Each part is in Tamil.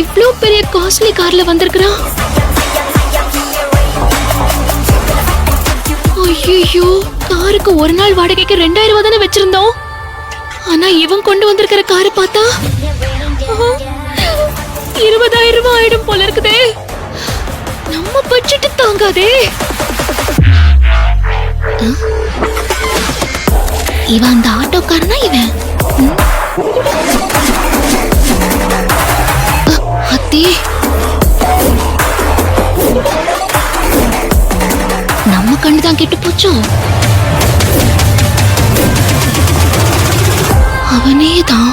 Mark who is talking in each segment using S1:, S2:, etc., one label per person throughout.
S1: இவ்ளோ பெரிய காஸ்ட்லி கார்ல வந்திருக்கான். ஐயோ, காருக்கு ஒரு நாள் வாடகைக்கு 2000 ரூபாய் தானே வச்சிருந்தோம். ஆனா இவன் கொண்டு வந்திருக்கிற காரை பார்த்தா 20000 ரூபாய் ஆயிடும் போல இருக்குதே. நம்ம பட்ஜெட் தாங்காதே. இவன் அந்த ஆட்டோக்காரனா? இவன் அத்தே, நம்ம கண்ணுதான் கெட்டு போச்சோ. அவனேதான்.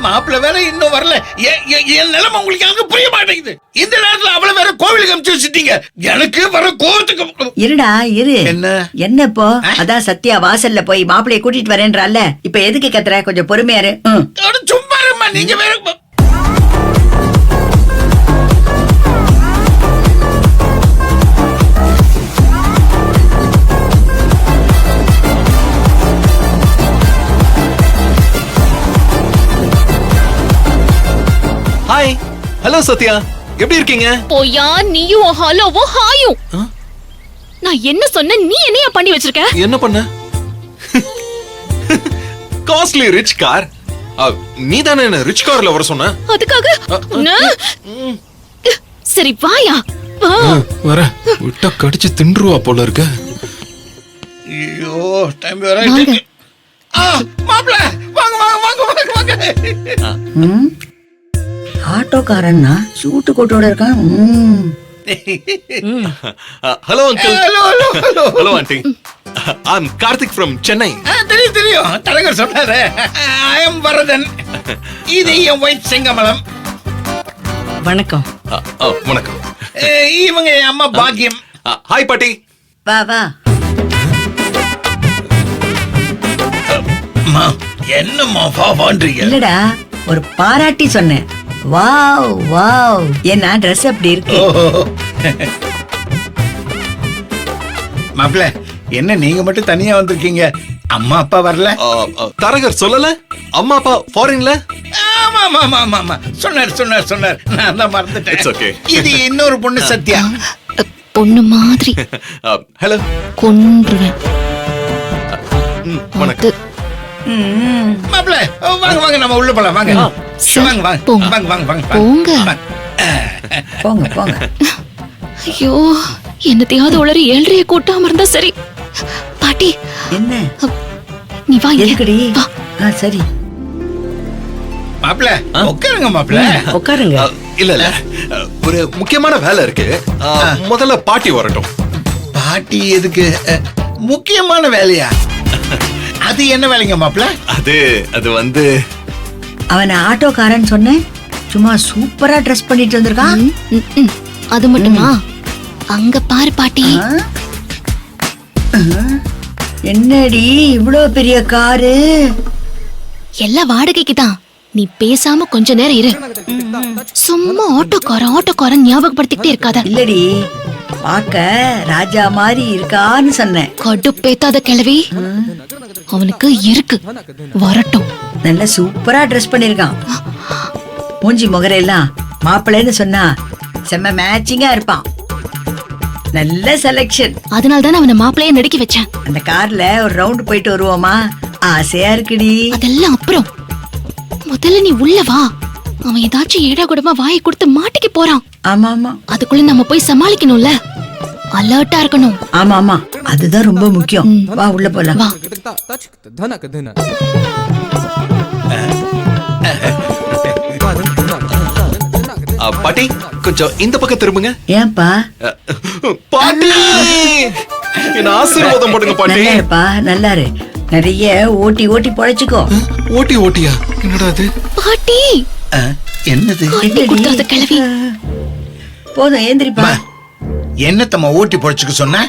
S2: மாப்பிள்ள வேற இன்னும் வரல. என் நிலைமை உங்களுக்கு அங்க புரிய மாட்டேங்குது. இந்த நேரத்துல அவளை வேற கோவிலுக்கு அனுப்பிச்சு வச்சுட்டீங்க. எனக்கு வர கோவத்துக்கு.
S3: இருடா இரு. என்ன இப்போ?
S2: ஆ?
S3: அதான் சத்யா வாசல்ல போய் மாப்பிளைய கூட்டிட்டு வரேன்றால. இப்ப எதுக்கு கத்துற? கொஞ்சம் பொறுமையா இரு.
S2: சும்மா இருமா, நீங்க வேற.
S4: ஹாய். ஹலோ சத்யா, எப்படி இருக்கீங்க?
S1: போயா நீயும் ஹலோவோ ஹாயும். நான் என்ன சொன்ன, நீ என்னையா பண்ணி வச்சிருக்க?
S4: என்ன பண்ண? Costly rich car. நீ தானே என்ன ரிச் கார்ல வர சொன்ன?
S1: அதுக்காக சரி வாயா வா.
S4: வர விட்டா கடிச்சு தின்றுவா போல இருக்க.
S2: ஐயோ, டைம் வேற. மாப்பிள்ள வாங்க வாங்க வாங்க வாங்க வாங்க.
S3: ஆட்டோக்காரன்னா சூட்டு கோட்டோட இருக்கான்.
S4: Hello uncle.
S2: Hello hello hello
S4: hello aunty. I'm Karthik from Chennai.
S2: தெரியும் தெரியும், தலைவர் சொன்னாரு. I am Varadhan. இது என் ஒய்ஃப் செங்கமலம்.
S5: வணக்கம்.
S4: வணக்கம்.
S2: இவங்க என் அம்மா பாக்கியம்.
S4: ஹாய் பாட்டி.
S3: வா வா.
S2: என்னம்மா பாபான்றீங்க?
S3: இல்லடா, ஒரு பாராட்டி சொன்னேன். Wow wow. என்ன ட்ரெஸ் அப்படி இருக்கு?
S2: மாப்பிள்ள, என்ன நீங்க மட்டும் தனியா வந்திருக்கீங்க? அம்மா அப்பா வரல?
S4: தரகர் சொல்லல அம்மா அப்பா ஃபாரின்ல?
S2: ஆமா ஆமா ஆமா ஆமா ஆமா, சொன்னார் சொன்னார் சொன்னார். நான் தான் மறந்துட்டேன்.
S4: It's okay.
S2: இது இன்னொரு பொண்ணு சத்யா.
S1: பொண்ணு மாதிரி
S4: ஹலோ.
S1: கொன்றுவேன்.
S4: வணக்கம்.
S2: மாப்பிள்ள வாங்க வாங்க, நம்ம உள்ள போலாம் வாங்க. வாங்க வாங்க
S1: போங்க.
S2: வாங்க வாங்க வாங்க
S1: போங்க.
S3: போங்க போங்க.
S1: ஐயோ, என்னத்தையாவது உளறி 7:30 கூட்டாம இருந்தா சரி. பாட்டி,
S3: என்ன
S1: நீ வா இங்க.
S3: எதுக்குடி?
S1: வா.
S3: சரி
S2: மாப்பிள்ள உட்காருங்க மாப்பிள்ள.
S5: உட்காருங்க.
S4: இல்ல இல்ல, ஒரு முக்கியமான வேலை இருக்கு. முதல்ல பாட்டி வரட்டும்.
S2: பாட்டி எதுக்கு? முக்கியமான வேலையா? அது என்ன வேலைங்க மாப்பிள்ள?
S4: அது வந்து
S3: அவனை ஆட்டோக்காரன் சொன்னேன். சும்மா சூப்பரா ட்ரெஸ் பண்ணிட்டு வந்திருக்கான்.
S1: அது மட்டுமா? அங்க பாரு பாட்டி.
S3: என்னடி இவ்ளோ பெரிய காரு?
S1: எல்லாம் வாடகைக்கு தான். நீ பேசாம கொஞ்ச நேரம் இரு. சும்மா ஆட்டோக்காரன் ஞாபகப்படுத்திக்கிட்டே இருக்காத.
S3: இல்லடி, பாக்க ராஜா மாதிரி இருக்கான்னு சொன்னேன்.
S1: கடுப்பேத்தாத கிழவி. அவனுக்கு இருக்கு, வரட்டும்.
S3: நல்ல சூப்பரா ட்ரெஸ் பண்ணிருக்கான். மூஞ்சி முகரெல்லாம் மாப்பிள்ளைன்னு சொன்னா செம்ம மேட்சிங்கா இருப்பான். நல்ல செலக்ஷன்.
S1: அதனால தானே அவனை மாப்பிள்ளைய நடிக்க வச்சேன்.
S3: அந்த கார்ல ஒரு ரவுண்ட் போயிட்டு வருவோமா? ஆசையா இருக்குடி.
S1: அதெல்லாம் அப்புறம். முதல்ல நீ உள்ள வா. அவன் ஏதாச்சும் ஏடா கூடமா வாயை கொடுத்து மாட்டிக்க போறான்.
S3: ஆமா ஆமா,
S1: அதுக்குள்ள நம்ம போய் சமாளிக்கணும்ல. அலர்ட்டா இருக்கணும்.
S3: ஆமா ஆமா, அதுதான் ரொம்ப முக்கியம். வா உள்ள போலாம்.
S1: வா.
S4: பாட்டி கொஞ்சம் இந்த பக்கம் திரும்புங்க.
S3: ஏன்பா?
S4: பாட்டி என்ன ஆசீர்வாதம் பண்ணுங்க பாட்டி.
S3: நல்லா இருப்பா, நல்லா இரு. நிறைய ஓட்டி ஓட்டி பொழைச்சுக்கோ.
S4: ஓட்டியா? என்னடா அது?
S1: பாட்டி,
S2: என்னது?
S1: காட்டி கொடுத்தாத கிழவி.
S3: போதும் ஏந்திரிப்பா.
S2: என்னத்தம்மா ஓட்டி பொழைச்சுக்க சொன்ன?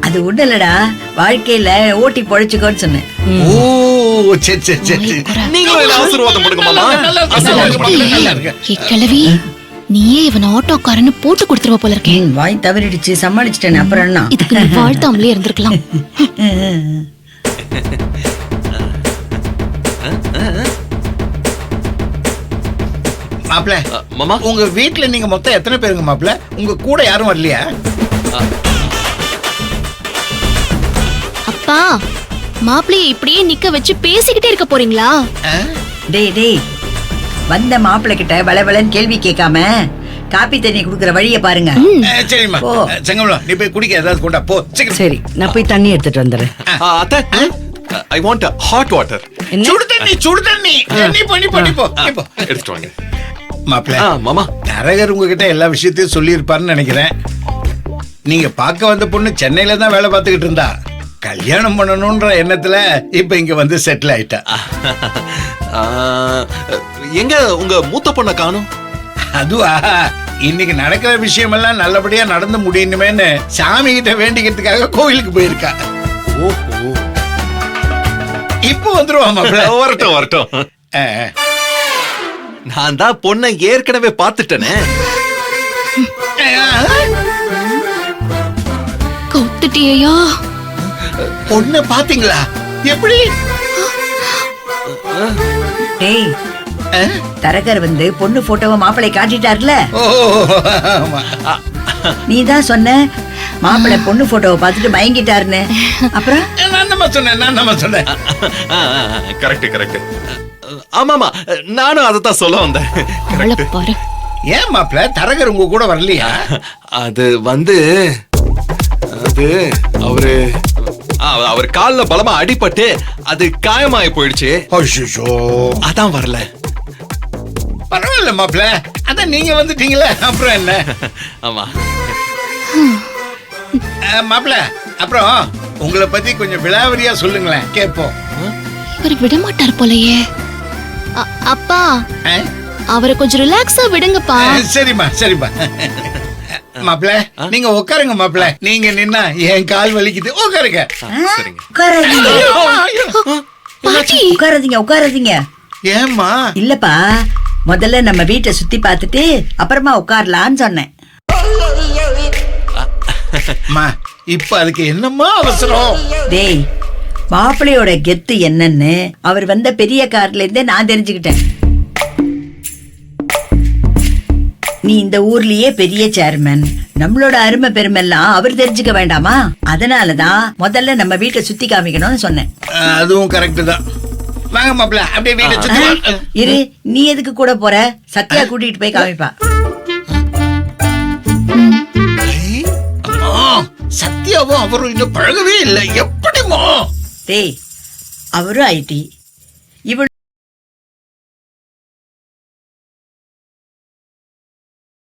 S3: அது ஒண்ணு இல்லடா, வாழ்க்கையில ஓட்டி பொழைச்சுக்கோன்னு சொன்னேன்.
S2: ஓ சரி சரி சரி.
S4: நீங்களும் என்ன ஆசீர்வாதம் பண்ணுங்க மாமா.
S2: நல்லா இருக்கு.
S1: ஏ கிழவி, நீயே இவன் ஆட்டோக்காரன்னு போட்டு கொடுத்துருவ போல இருக்கேன்.
S3: வாய் தவறிடுச்சு, சமாளிச்சிட்டேன். அப்புறம் என்ன?
S1: இதுக்கு நீ வாழ்த்தாமலே இருந்திருக்கலாம்.
S2: மாப்பிள
S4: மாமா
S2: உங்க வீட்ல நீங்க மொத்தம் எத்தனை பேருங்க மாப்பிள? உங்க கூட யாரும் வரலையா?
S1: அப்பா மாப்பிளைய இப்படியே நிக்க வச்சு பேசிக்கிட்டே இருக்க போறீங்களா?
S3: டேய் வந்த மாப்பிள்ளை கிட்ட வளவளன்னு கேள்வி கேட்காம காப்பி தண்ணி குடுக்கற வழிய பாருங்க.
S2: சரிம்மா.
S3: போ.
S2: செங்கமலம் நீ போய் குடிக்க ஏதாவது கொண்டா போ சீக்கிரம்.
S5: சரி நான் போய் தண்ணி எடுத்துட்டு வந்துடுறேன்.
S4: அத்தை ஐ வாண்ட் ஹாட் வாட்டர்.
S5: என்ன?
S2: சுடு தண்ணி நீ போ.
S4: எடுத்துட்டு வாங்க.
S2: மாப்பிள
S4: மாமா
S2: தரகர் உங்ககிட்ட எல்லா விஷயத்தையும் சொல்லி இருப்பாருன்னு நினைக்கிறேன். நீங்க பார்க்க வந்த பொண்ணு சென்னையில தான் வேலை பார்த்துக்கிட்டு இருந்தா. கல்யாணம் பண்ணணும்ன்ற எண்ணத்துல இப்ப இங்க வந்து செட்டில் ஆயிட்டா.
S4: எங்க உங்க மூத்த பொண்ணை காணும்?
S2: அதுவா இன்னைக்கு நடக்கிற விஷயம் எல்லாம் நல்லபடியா நடந்து முடியணுமேன்னு சாமி கிட்ட வேண்டிக்கிறதுக்காக கோவிலுக்கு போயிருக்கா.
S4: ஓஹோ
S2: இப்போ வந்துருவா மாப்பிள.
S4: வரட்டும். நான் தான் பொண்ணை ஏற்கனவே பார்த்துட்டேனே.
S1: கொத்துட்டியா?
S2: பொண்ணு பாத்தீங்களா? எப்படி?
S3: டேய் தரகர் வந்து பொண்ணு போட்டோவை மாப்பிள்ளை காட்டிட்டார்ல.
S2: ஓ ஆமா.
S3: நீ தான் சொன்ன மாப்பிள்ளை பொண்ணு போட்டோவை பார்த்துட்டு மயங்கிட்டாருன்னு. அப்புறம்
S2: நான் நம்ம சொன்னேன்.
S4: கரெக்ட். ஆமாமா நானும் அதத்தான் சொல்ல வந்தேன்.
S1: அவளை பாரு.
S2: ஏன் மாப்பிள தரகர் உங்க கூட வரலையா?
S4: அது அவர் கால்ல பலமா அடிபட்டு அது காயமாயி போயிடுச்சு.
S2: அய்யோ
S4: அதான் வரல.
S2: பரவாயில்ல மாப்பிள, அதான் நீங்க வந்துட்டீங்களே அப்புறம் என்ன.
S4: ஆமா
S2: மாப்பிள அப்புறம் உங்களை பத்தி கொஞ்சம் விலாவரியா சொல்லுங்களேன் கேட்போம்.
S1: இவர் விட மாட்டார் போலயே. அப்பா அவரை கொஞ்சம் ரிலாக்ஸா விடுங்கப்பா.
S2: சரிம்மா. மாப்பிள நீங்க உட்காருங்க மாப்பிள. நீங்க நின்னா என் கால் வலிக்குது. உட்காருங்க.
S4: சரிங்க.
S1: பாட்டி
S3: உட்காராதீங்க.
S2: ஏம்மா?
S3: இல்லப்பா முதல்ல நம்ம வீட்டை சுத்தி பார்த்துட்டு அப்புறமா உட்காரலான்னு சொன்னேன்.
S2: இப்ப அதுக்கு என்னம்மா அவசரம்?
S3: டேய் மாப்பிள்ளையோட கெத்து என்னன்னு அவர் வந்த பெரிய கார்ல இருந்தே நான் தெரிஞ்சுக்கிட்டேன். நீ இந்த ஊர்லயே பெரிய சேர்மன், நம்மளோட அருமை பெருமெல்லாம் அவர் தெரிஞ்சுக்க வேண்டாமா? அதனாலதான் முதல்ல நம்ம வீட்டை சுத்தி காமிக்கணும்னு சொன்னேன்.
S2: அதுவும் கரெக்ட் தான். வாங்க மாப்பிள அப்படியே வீட்டை சுத்தி.
S3: இரு நீ எதுக்கு கூட போற? சத்யா கூட்டிட்டு போய் காமிப்பா.
S2: சத்யாவும் அவரும் இன்னும் பழகவே இல்லை. எப்படிமா?
S3: டேய் அவரும் ஐடி